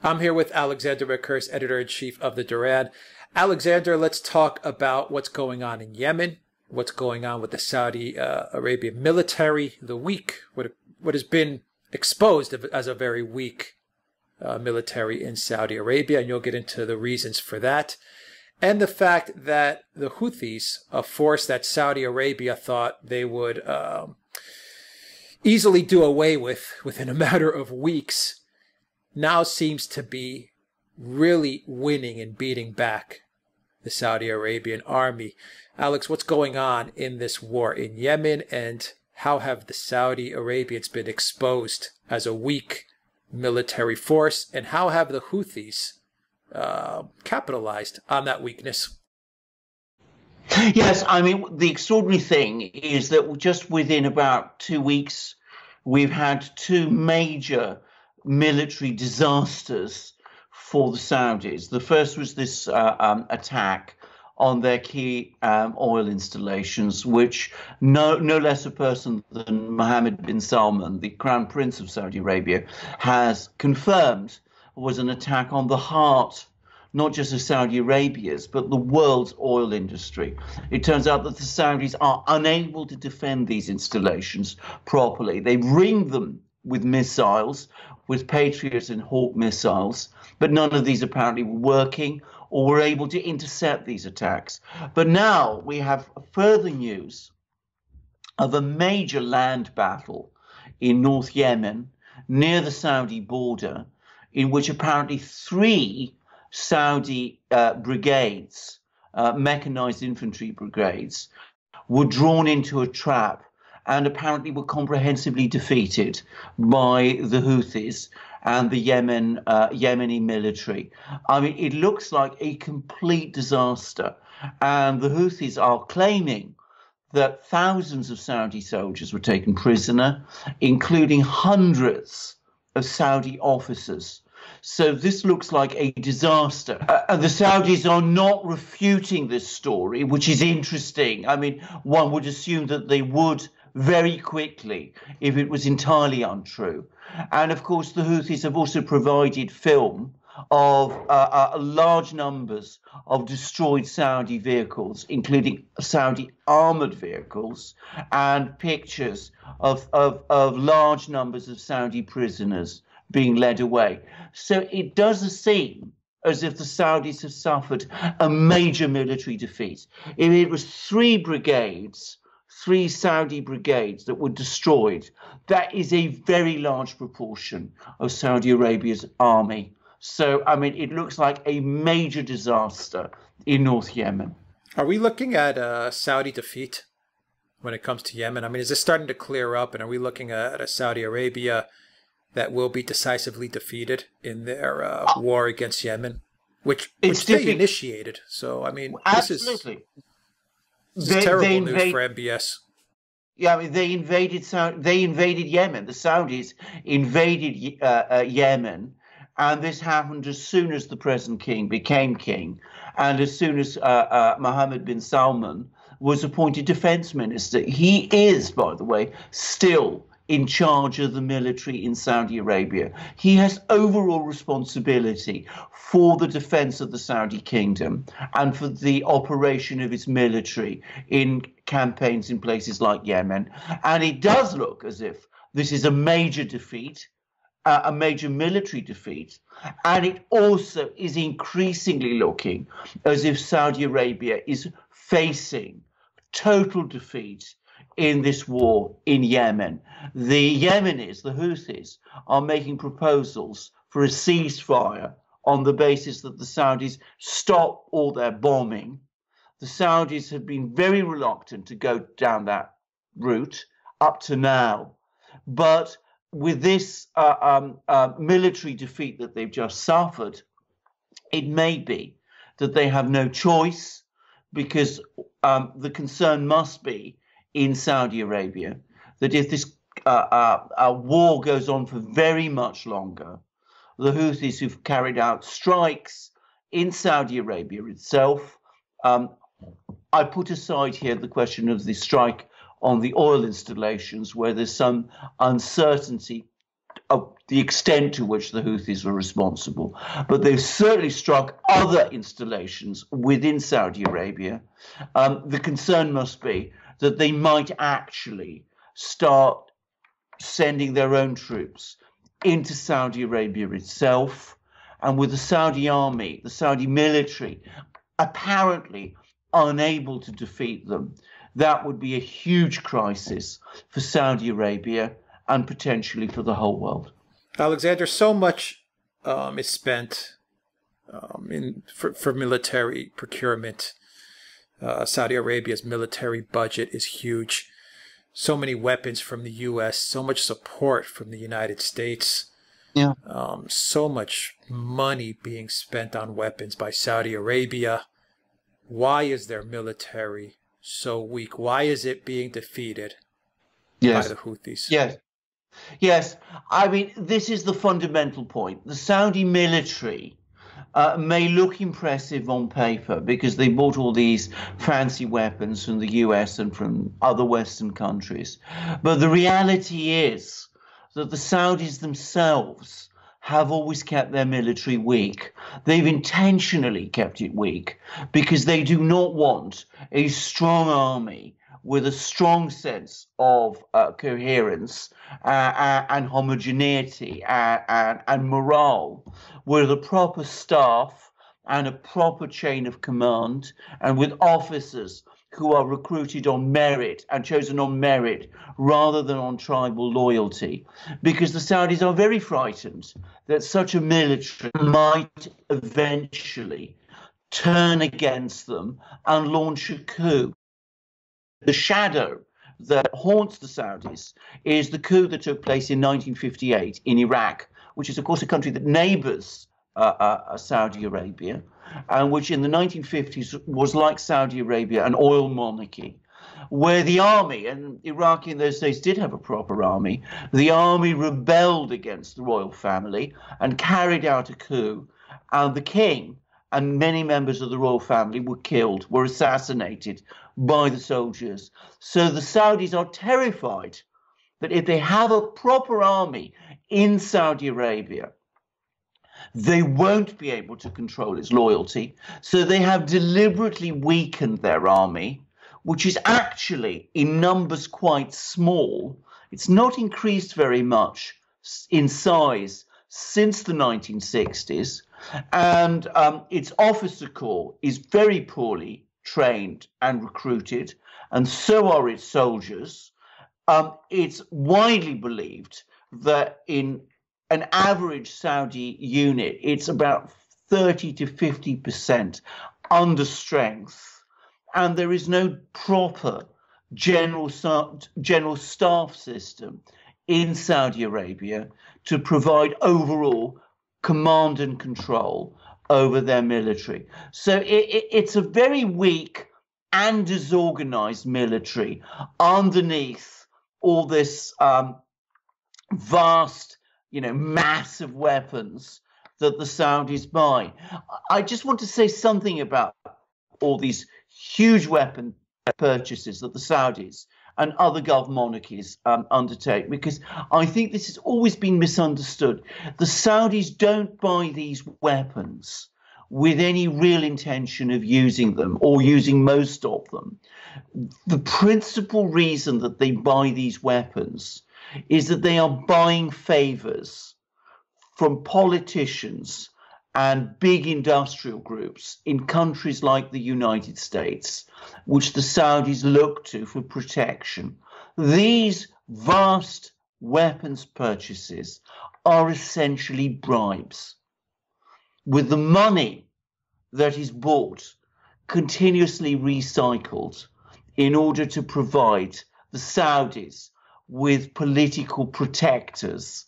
I'm here with Alexander Mercouris, editor-in-chief of the Duran. Alexander, let's talk about what's going on in Yemen, what's going on with the Saudi Arabian military, the weak, what has been exposed as a very weak military in Saudi Arabia, and you'll get into the reasons for that. And the fact that the Houthis, a force that Saudi Arabia thought they would easily do away with within a matter of weeks, now seems to be really winning and beating back the Saudi Arabian army. Alex, what's going on in this war in Yemen, and how have the Saudi Arabians been exposed as a weak military force, and how have the Houthis capitalized on that weakness? Yes, I mean, the extraordinary thing is that just within about 2 weeks, we've had two major military disasters for the Saudis. The first was this attack on their key oil installations, which no less a person than Mohammed bin Salman, the Crown Prince of Saudi Arabia, has confirmed was an attack on the heart, not just of Saudi Arabia's, but the world's oil industry. It turns out that the Saudis are unable to defend these installations properly. They ring them with missiles, with Patriot and Hawk missiles, but none of these apparently were working or were able to intercept these attacks. But now we have further news of a major land battle in North Yemen, near the Saudi border, in which apparently 3 Saudi brigades, mechanized infantry brigades, were drawn into a trap and apparently were comprehensively defeated by the Houthis and the Yemeni military. I mean, it looks like a complete disaster. And the Houthis are claiming that thousands of Saudi soldiers were taken prisoner, including hundreds of Saudi officers. So this looks like a disaster. And the Saudis are not refuting this story, which is interesting. I mean, one would assume that they would very quickly if it was entirely untrue. And of course, the Houthis have also provided film of large numbers of destroyed Saudi vehicles, including Saudi armored vehicles, and pictures of large numbers of Saudi prisoners being led away. So it does seem as if the Saudis have suffered a major military defeat. If it was 3 brigades, 3 Saudi brigades that were destroyed, that is a very large proportion of Saudi Arabia's army. So, I mean, it looks like a major disaster in North Yemen. Are we looking at a Saudi defeat when it comes to Yemen? I mean, is this starting to clear up, and are we looking at a Saudi Arabia that will be decisively defeated in their war against Yemen, which they initiated? So, I mean, absolutely. This is terrible news for MBS. Yeah, I mean, they invaded Yemen. The Saudis invaded Yemen, and this happened as soon as the present king became king, and as soon as Mohammed bin Salman was appointed defense minister. He is, by the way, still in charge of the military in Saudi Arabia. He has overall responsibility for the defense of the Saudi kingdom and for the operation of its military in campaigns in places like Yemen. And it does look as if this is a major defeat, a major military defeat. And it also is increasingly looking as if Saudi Arabia is facing total defeat in this war in Yemen. The Yemenis, the Houthis, are making proposals for a ceasefire on the basis that the Saudis stop all their bombing. The Saudis have been very reluctant to go down that route up to now. But with this military defeat that they've just suffered, it may be that they have no choice, because the concern must be in Saudi Arabia that if this war goes on for very much longer, the Houthis who've carried out strikes in Saudi Arabia itself, I put aside here the question of the strike on the oil installations, where there's some uncertainty the extent to which the Houthis were responsible. But they've certainly struck other installations within Saudi Arabia. The concern must be that they might actually start sending their own troops into Saudi Arabia itself, and with the Saudi army, the Saudi military, apparently unable to defeat them, that would be a huge crisis for Saudi Arabia and potentially for the whole world. Alexander, so much is spent for military procurement. Saudi Arabia's military budget is huge. So many weapons from the U.S., so much support from the United States. Yeah. So much money being spent on weapons by Saudi Arabia. Why is their military so weak? Why is it being defeated by the Houthis? Yes. I mean, this is the fundamental point. The Saudi military may look impressive on paper because they bought all these fancy weapons from the US and from other Western countries. But the reality is that the Saudis themselves have always kept their military weak. They've intentionally kept it weak because they do not want a strong army with a strong sense of coherence and homogeneity and morale, with a proper staff and a proper chain of command, and with officers who are recruited on merit and chosen on merit rather than on tribal loyalty, because the Saudis are very frightened that such a military might eventually turn against them and launch a coup. The shadow that haunts the Saudis is the coup that took place in 1958 in Iraq, which is, of course, a country that neighbors Saudi Arabia, and which in the 1950s was, like Saudi Arabia, an oil monarchy, where the army, and Iraq in those days did have a proper army, the army rebelled against the royal family and carried out a coup, and the king and many members of the royal family were killed, were assassinated by the soldiers. So the Saudis are terrified that if they have a proper army in Saudi Arabia, they won't be able to control its loyalty. So they have deliberately weakened their army, which is actually in numbers quite small. It's not increased very much in size since the 1960s. And its officer corps is very poorly trained and recruited, and so are its soldiers. It's widely believed that in an average Saudi unit, it's about 30 to 50% under strength, and there is no proper general staff system in Saudi Arabia to provide overall command and control over their military. So it's a very weak and disorganized military underneath all this vast, mass of weapons that the Saudis buy. I just want to say something about all these huge weapon purchases that the Saudis and other Gulf monarchies undertake, because I think this has always been misunderstood. The Saudis don't buy these weapons with any real intention of using them or using most of them. The principal reason that they buy these weapons is that they are buying favors from politicians and big industrial groups in countries like the United States, which the Saudis look to for protection. These vast weapons purchases are essentially bribes, with the money that is bought continuously recycled in order to provide the Saudis with political protectors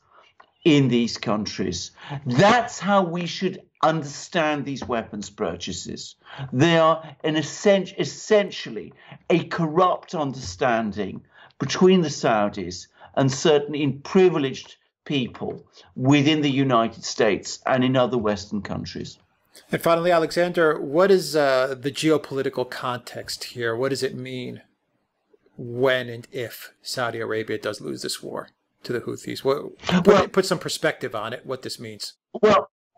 in these countries. That's how we should understand these weapons purchases. They are essentially a corrupt understanding between the Saudis and certain privileged people within the United States and in other Western countries. And finally, Alexander, what is the geopolitical context here? What does it mean when and if Saudi Arabia does lose this war to the Houthis? Put some perspective on it, what this means.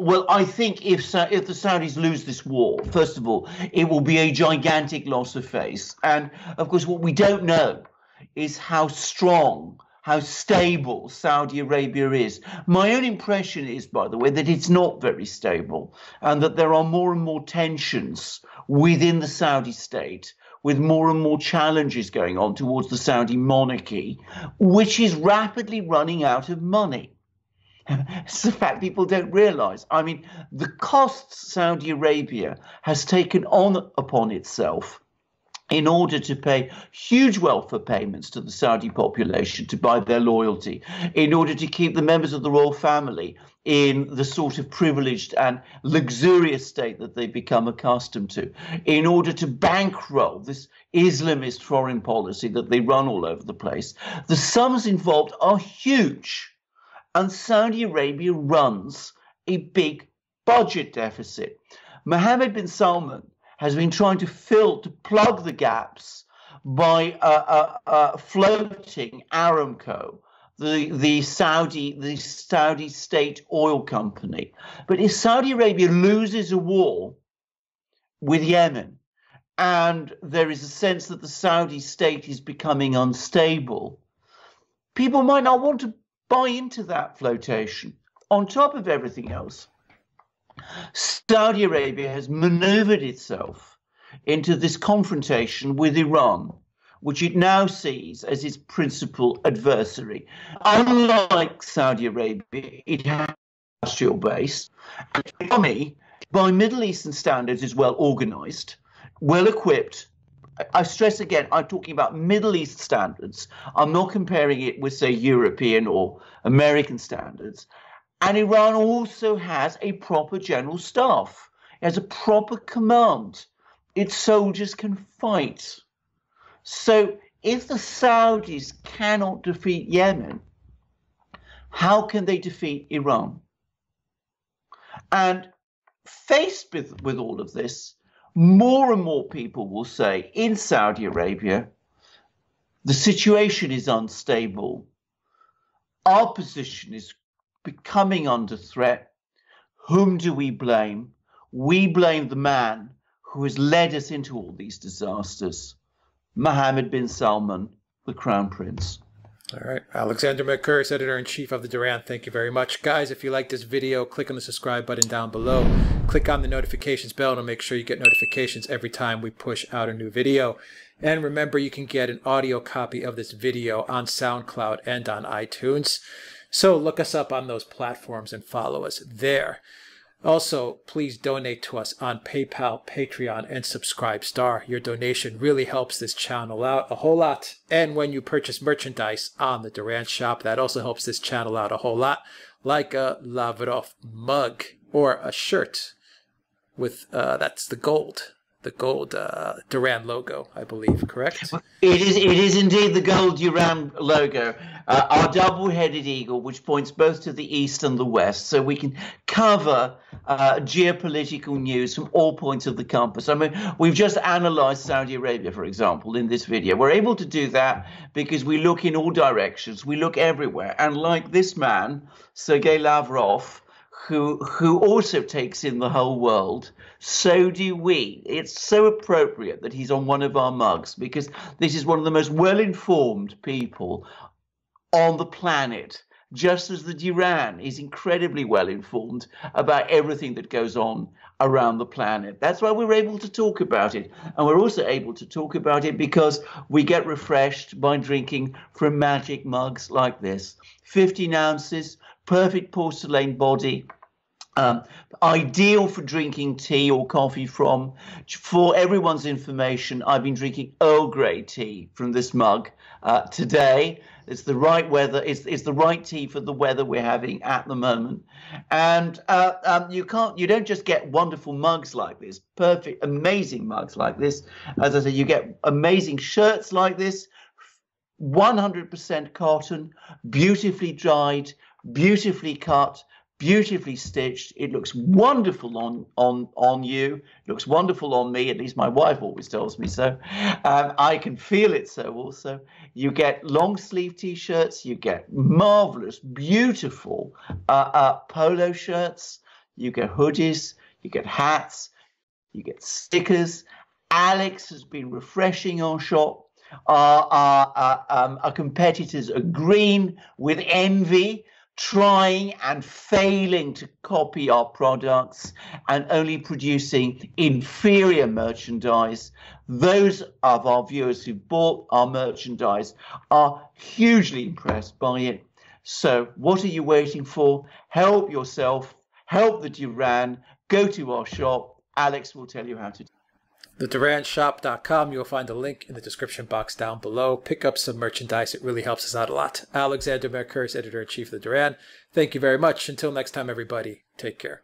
Well, I think if the Saudis lose this war, first of all, it will be a gigantic loss of face. And of course, what we don't know is how strong, how stable Saudi Arabia is. My own impression is, by the way, that it's not very stable, and that there are more and more tensions within the Saudi state, with more and more challenges going on towards the Saudi monarchy, which is rapidly running out of money. It's a fact people don't realize. I mean, the costs Saudi Arabia has taken on upon itself in order to pay huge welfare payments to the Saudi population to buy their loyalty, in order to keep the members of the royal family in the sort of privileged and luxurious state that they've become accustomed to, in order to bankroll this Islamist foreign policy that they run all over the place. The sums involved are huge. And Saudi Arabia runs a big budget deficit. Mohammed bin Salman has been trying to plug the gaps by floating Aramco, the Saudi state oil company. But if Saudi Arabia loses a war with Yemen, and there is a sense that the Saudi state is becoming unstable, people might not want to buy into that flotation. On top of everything else, Saudi Arabia has maneuvered itself into this confrontation with Iran, which it now sees as its principal adversary. Unlike Saudi Arabia, it has an industrial base, and the army, by Middle Eastern standards, is well organized, well equipped. I stress again, I'm talking about Middle East standards. I'm not comparing it with, say, European or American standards. And Iran also has a proper general staff. It has a proper command. Its soldiers can fight. So if the Saudis cannot defeat Yemen, how can they defeat Iran? And faced with all of this, more and more people will say in Saudi Arabia, the situation is unstable. Our position is becoming under threat. Whom do we blame? We blame the man who has led us into all these disasters, Mohammed bin Salman, the Crown Prince. All right. Alexander Mercouris, editor-in-chief of the Duran. Thank you very much. Guys, if you like this video, click on the subscribe button down below. Click on the notifications bell to make sure you get notifications every time we push out a new video. And remember, you can get an audio copy of this video on Soundcloud and on iTunes. So look us up on those platforms and follow us there. Also, please donate to us on PayPal, Patreon, and Subscribestar. Your donation really helps this channel out a whole lot. And when you purchase merchandise on the Duran shop, that also helps this channel out a whole lot, like a Lavrov mug or a shirt with, that's the gold Duran logo, I believe, correct? It is indeed the gold Duran logo, our double-headed eagle, which points both to the east and the west, so we can cover geopolitical news from all points of the compass. I mean, we've just analyzed Saudi Arabia, for example, in this video. We're able to do that because we look in all directions, we look everywhere, and like this man, Sergei Lavrov, who also takes in the whole world, so do we. It's so appropriate that he's on one of our mugs, because this is one of the most well-informed people on the planet, just as the Duran is incredibly well-informed about everything that goes on around the planet. That's why we're able to talk about it. And we're also able to talk about it because we get refreshed by drinking from magic mugs like this. 15 ounces, perfect porcelain body, ideal for drinking tea or coffee from. For everyone's information, I've been drinking Earl Grey tea from this mug today. It's the right weather. It's the right tea for the weather we're having at the moment. And you don't just get wonderful mugs like this, perfect, amazing mugs like this. As I said, you get amazing shirts like this, 100% cotton, beautifully dyed, beautifully cut, beautifully stitched. It looks wonderful on you. It looks wonderful on me. At least my wife always tells me so. I can feel it so also. You get long sleeve t-shirts. You get marvelous, beautiful polo shirts. You get hoodies. You get hats. You get stickers. Alex has been refreshing our shop. Our competitors are green with envy, trying and failing to copy our products and only producing inferior merchandise. Those of our viewers who bought our merchandise are hugely impressed by it. So what are you waiting for? Help yourself, help the Duran, go to our shop. Alex will tell you how to do it. TheDuranShop.com. You'll find a link in the description box down below. Pick up some merchandise. It really helps us out a lot. Alexander Mercouris, Editor-in-Chief of The Duran. Thank you very much. Until next time, everybody, take care.